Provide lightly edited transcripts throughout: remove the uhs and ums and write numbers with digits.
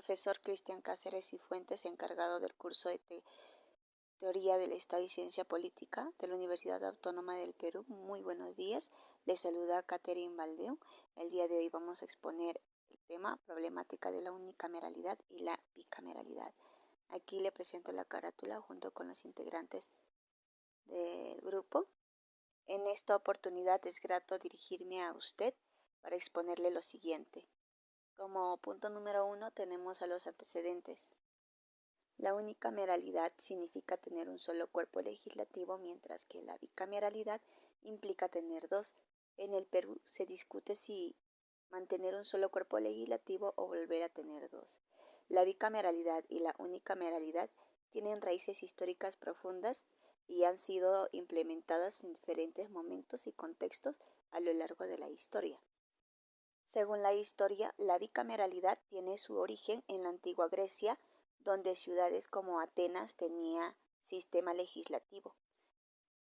Profesor Cristian Cáceres y Fuentes, encargado del curso de Teoría del Estado y Ciencia Política de la Universidad Autónoma del Perú. Muy buenos días, les saluda Catherine Baldeón. El día de hoy vamos a exponer el tema problemática de la unicameralidad y la bicameralidad. Aquí le presento la carátula junto con los integrantes del grupo. En esta oportunidad es grato dirigirme a usted para exponerle lo siguiente. Como punto número 1 tenemos a los antecedentes. La unicameralidad significa tener un solo cuerpo legislativo, mientras que la bicameralidad implica tener dos. En el Perú se discute si mantener un solo cuerpo legislativo o volver a tener dos. La bicameralidad y la unicameralidad tienen raíces históricas profundas y han sido implementadas en diferentes momentos y contextos a lo largo de la historia. Según la historia, la bicameralidad tiene su origen en la antigua Grecia, donde ciudades como Atenas tenía sistema legislativo,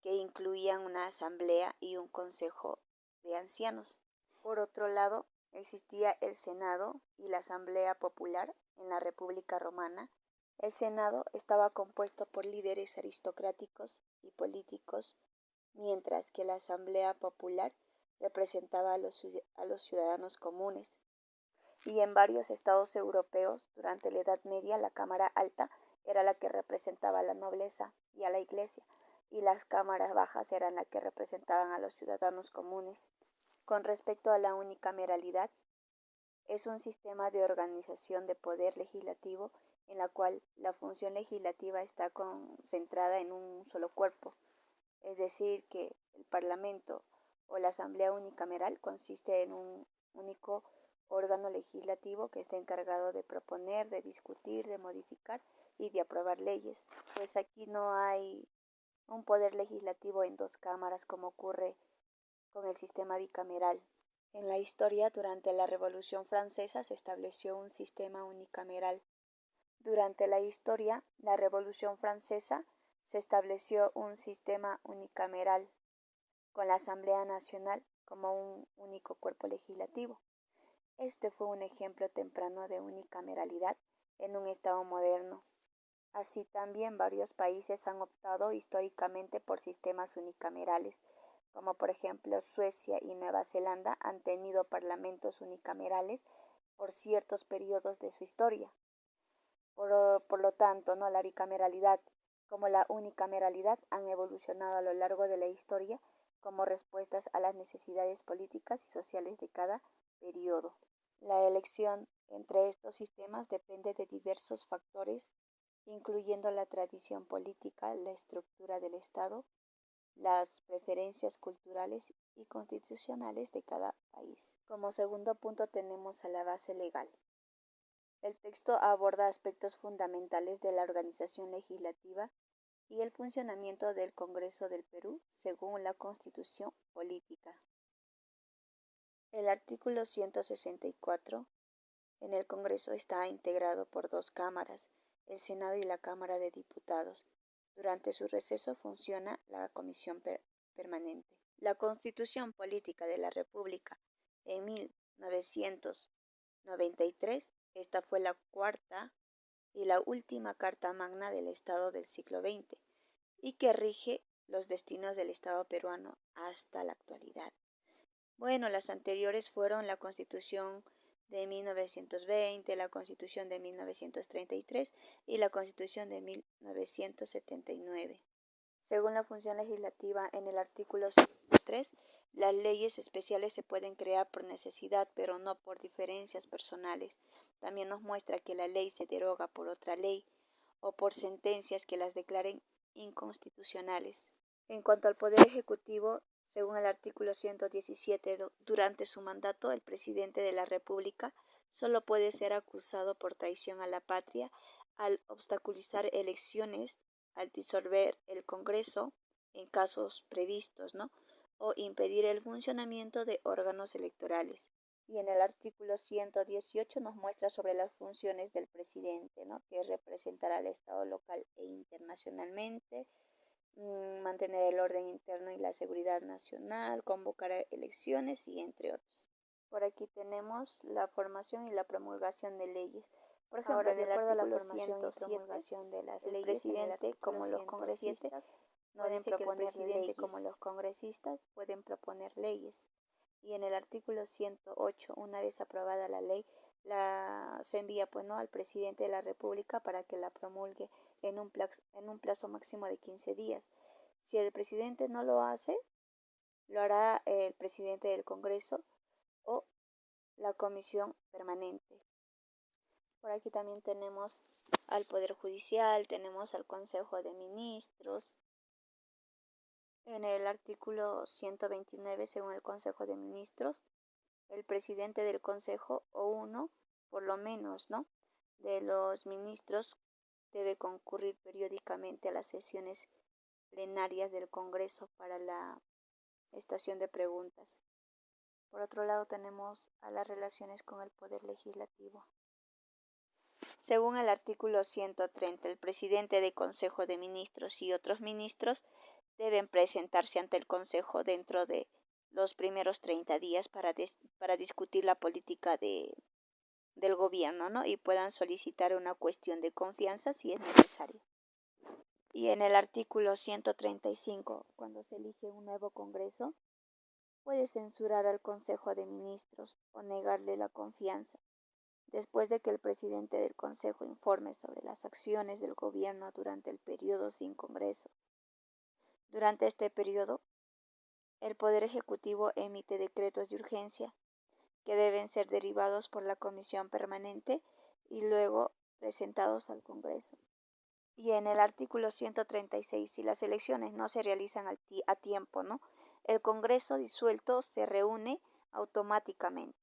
que incluían una asamblea y un consejo de ancianos. Por otro lado, existía el Senado y la Asamblea Popular en la República Romana. El Senado estaba compuesto por líderes aristocráticos y políticos, mientras que la Asamblea Popular representaba a los ciudadanos comunes. Y en varios estados europeos, durante la Edad Media, la Cámara Alta era la que representaba a la nobleza y a la iglesia, y las cámaras bajas eran las que representaban a los ciudadanos comunes. Con respecto a la unicameralidad, es un sistema de organización de poder legislativo en la cual la función legislativa está concentrada en un solo cuerpo, es decir, que el Parlamento o la Asamblea Unicameral consiste en un único órgano legislativo que está encargado de proponer, de discutir, de modificar y de aprobar leyes. Pues aquí no hay un poder legislativo en dos cámaras como ocurre con el sistema bicameral. En la historia, durante la Revolución Francesa, se estableció un sistema unicameral. Durante la historia, la Revolución Francesa, se estableció un sistema unicameral, con la Asamblea Nacional como un único cuerpo legislativo. Este fue un ejemplo temprano de unicameralidad en un Estado moderno. Así también varios países han optado históricamente por sistemas unicamerales, como por ejemplo Suecia y Nueva Zelanda han tenido parlamentos unicamerales por ciertos periodos de su historia. Por lo tanto, la bicameralidad como la unicameralidad han evolucionado a lo largo de la historia como respuestas a las necesidades políticas y sociales de cada periodo. La elección entre estos sistemas depende de diversos factores, incluyendo la tradición política, la estructura del Estado, las preferencias culturales y constitucionales de cada país. Como segundo punto tenemos a la base legal. El texto aborda aspectos fundamentales de la organización legislativa y el funcionamiento del Congreso del Perú según la Constitución Política. El artículo 164 en el Congreso está integrado por dos cámaras, el Senado y la Cámara de Diputados. Durante su receso funciona la Comisión Permanente. La Constitución Política de la República en 1993, esta fue la cuarta y la última Carta Magna del Estado del siglo XX y que rige los destinos del Estado peruano hasta la actualidad. Bueno, las anteriores fueron la Constitución de 1920, la Constitución de 1933 y la Constitución de 1979. Según la función legislativa en el artículo 3, las leyes especiales se pueden crear por necesidad, pero no por diferencias personales. También nos muestra que la ley se deroga por otra ley o por sentencias que las declaren inconstitucionales. En cuanto al Poder Ejecutivo, según el artículo 117, durante su mandato, el presidente de la República solo puede ser acusado por traición a la patria al obstaculizar elecciones, al disolver el Congreso en casos previstos, o impedir el funcionamiento de órganos electorales. Y en el artículo 118 nos muestra sobre las funciones del presidente, que representará al Estado local e internacionalmente, mantener el orden interno y la seguridad nacional, convocar elecciones y entre otros. Por aquí tenemos la formación y la promulgación de leyes. Por ejemplo, en el artículo 107, el presidente como los congresistas pueden proponer leyes. Y en el artículo 108, una vez aprobada la ley, se envía al presidente de la República para que la promulgue en un plazo máximo de 15 días. Si el presidente no lo hace, lo hará el presidente del Congreso o la comisión permanente. Por aquí también tenemos al Poder Judicial, tenemos al Consejo de Ministros. En el artículo 129, según el Consejo de Ministros, el presidente del Consejo o uno, por lo menos, ¿no?, de los ministros debe concurrir periódicamente a las sesiones plenarias del Congreso para la estación de preguntas. Por otro lado, tenemos a las relaciones con el Poder Legislativo. Según el artículo 130, el presidente del Consejo de Ministros y otros ministros deben presentarse ante el Consejo dentro de los primeros 30 días para discutir la política del gobierno, ¿no?, y puedan solicitar una cuestión de confianza si es necesario. Y en el artículo 135, cuando se elige un nuevo Congreso, puede censurar al Consejo de Ministros o negarle la confianza, después de que el presidente del Consejo informe sobre las acciones del gobierno durante el periodo sin Congreso. Durante este periodo, el Poder Ejecutivo emite decretos de urgencia que deben ser derivados por la Comisión Permanente y luego presentados al Congreso. Y en el artículo 136, si las elecciones no se realizan a tiempo, ¿no?, el Congreso disuelto se reúne automáticamente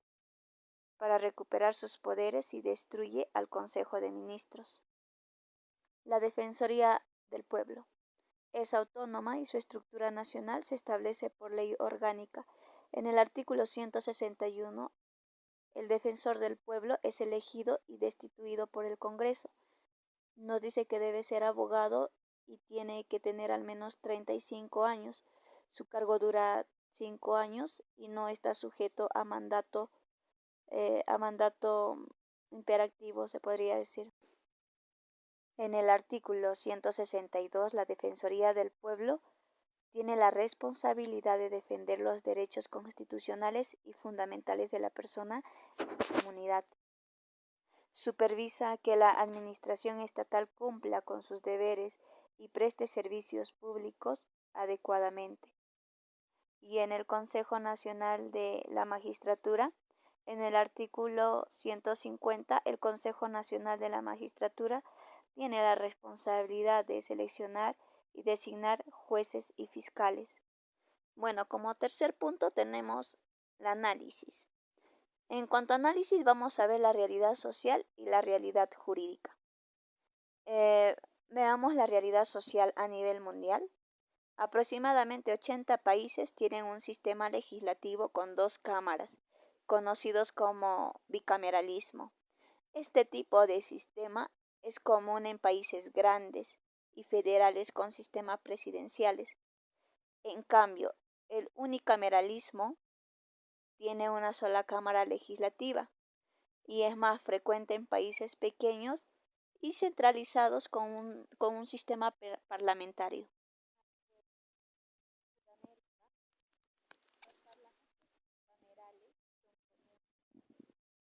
para recuperar sus poderes y destruye al Consejo de Ministros. La Defensoría del Pueblo es autónoma y su estructura nacional se establece por ley orgánica. En el artículo 161, el defensor del pueblo es elegido y destituido por el Congreso. Nos dice que debe ser abogado y tiene que tener al menos 35 años. Su cargo dura 5 años y no está sujeto a mandato imperativo, se podría decir. En el artículo 162, la Defensoría del Pueblo tiene la responsabilidad de defender los derechos constitucionales y fundamentales de la persona y la comunidad. Supervisa que la administración estatal cumpla con sus deberes y preste servicios públicos adecuadamente. Y en el Consejo Nacional de la Magistratura, en el artículo 150, el Consejo Nacional de la Magistratura tiene la responsabilidad de seleccionar y designar jueces y fiscales. Bueno, como tercer punto tenemos el análisis. En cuanto a análisis, vamos a ver la realidad social y la realidad jurídica. Veamos la realidad social a nivel mundial. Aproximadamente 80 países tienen un sistema legislativo con 2 cámaras, conocidos como bicameralismo. Este tipo de sistema es común en países grandes y federales con sistemas presidenciales. En cambio, el unicameralismo tiene una sola cámara legislativa y es más frecuente en países pequeños y centralizados con un sistema parlamentario.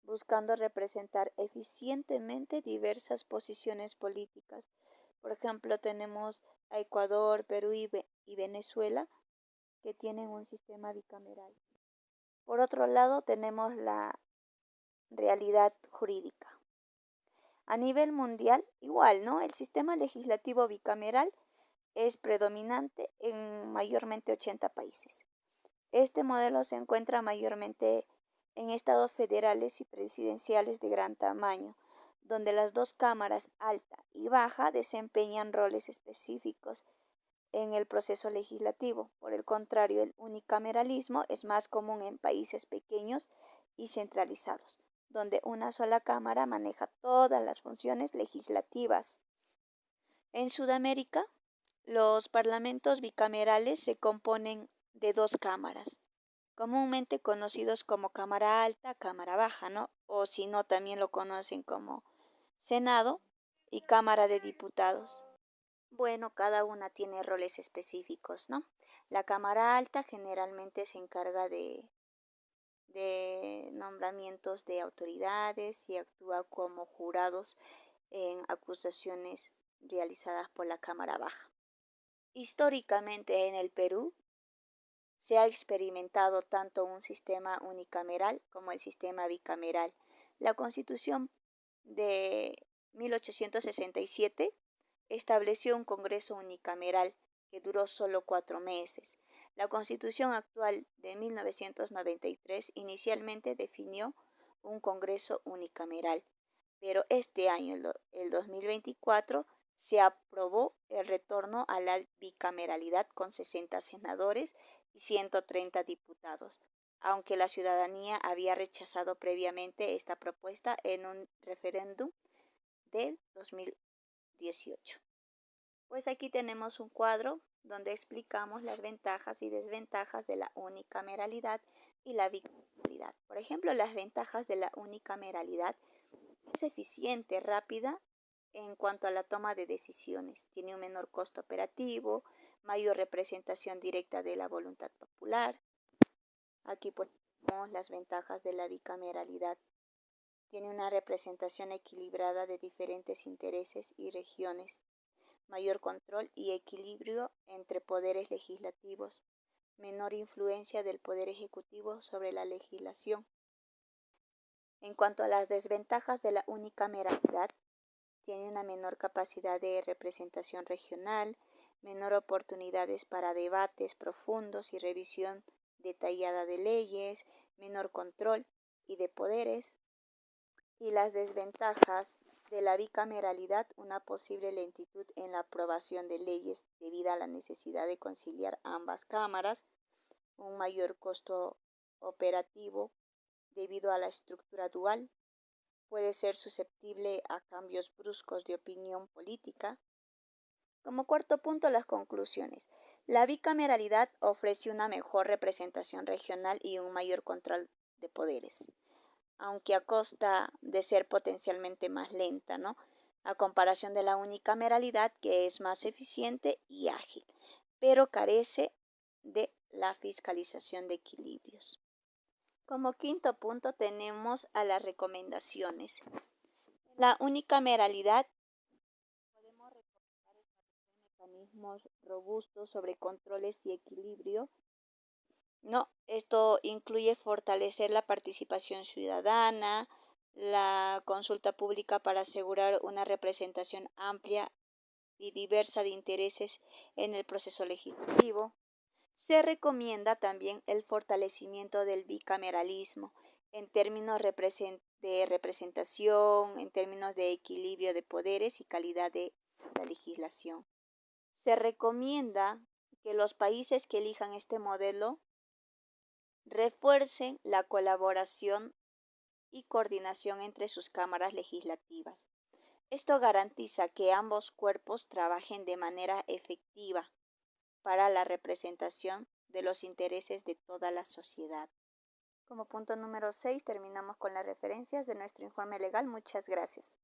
Buscando representar eficientemente diversas posiciones políticas. Por ejemplo, tenemos a Ecuador, Perú y Venezuela, que tienen un sistema bicameral. Por otro lado, tenemos la realidad jurídica. A nivel mundial, igual, ¿no? El sistema legislativo bicameral es predominante en mayormente 80 países. Este modelo se encuentra mayormente en estados federales y presidenciales de gran tamaño, donde las 2 cámaras, alta y baja, desempeñan roles específicos en el proceso legislativo. Por el contrario, el unicameralismo es más común en países pequeños y centralizados, donde una sola cámara maneja todas las funciones legislativas. En Sudamérica, los parlamentos bicamerales se componen de 2 cámaras, comúnmente conocidos como Cámara Alta, Cámara Baja, ¿no? O si no, también lo conocen como Senado y Cámara de Diputados. Bueno, cada una tiene roles específicos, ¿no? La Cámara Alta generalmente se encarga de nombramientos de autoridades y actúa como jurados en acusaciones realizadas por la Cámara Baja. Históricamente en el Perú se ha experimentado tanto un sistema unicameral como el sistema bicameral. La Constitución de 1867 estableció un Congreso unicameral que duró solo 4 meses. La Constitución actual de 1993 inicialmente definió un Congreso unicameral, pero este año, el 2024, se aprobó el retorno a la bicameralidad con 60 senadores y 130 diputados, aunque la ciudadanía había rechazado previamente esta propuesta en un referéndum del 2018. Pues aquí tenemos un cuadro donde explicamos las ventajas y desventajas de la unicameralidad y la bicameralidad. Por ejemplo, las ventajas de la unicameralidad: es eficiente, rápida en cuanto a la toma de decisiones, tiene un menor costo operativo, mayor representación directa de la voluntad popular. Aquí ponemos las ventajas de la bicameralidad. Tiene una representación equilibrada de diferentes intereses y regiones, mayor control y equilibrio entre poderes legislativos, menor influencia del poder ejecutivo sobre la legislación. En cuanto a las desventajas de la unicameralidad, tiene una menor capacidad de representación regional, menor oportunidades para debates profundos y revisión detallada de leyes, menor control y de poderes. Y las desventajas de la bicameralidad: una posible lentitud en la aprobación de leyes debido a la necesidad de conciliar ambas cámaras, un mayor costo operativo debido a la estructura dual, puede ser susceptible a cambios bruscos de opinión política. Como cuarto punto, las conclusiones. La bicameralidad ofrece una mejor representación regional y un mayor control de poderes, aunque a costa de ser potencialmente más lenta, ¿no? A comparación de la unicameralidad, que es más eficiente y ágil, pero carece de la fiscalización de equilibrios. Como quinto punto tenemos a las recomendaciones. La unicameralidad podemos recomendar establecer mecanismos robustos sobre controles y equilibrio. No, esto incluye fortalecer la participación ciudadana, la consulta pública para asegurar una representación amplia y diversa de intereses en el proceso legislativo. Se recomienda también el fortalecimiento del bicameralismo en términos de representación, en términos de equilibrio de poderes y calidad de la legislación. Se recomienda que los países que elijan este modelo refuercen la colaboración y coordinación entre sus cámaras legislativas. Esto garantiza que ambos cuerpos trabajen de manera efectiva para la representación de los intereses de toda la sociedad. Como punto número 6 terminamos con las referencias de nuestro informe legal. Muchas gracias.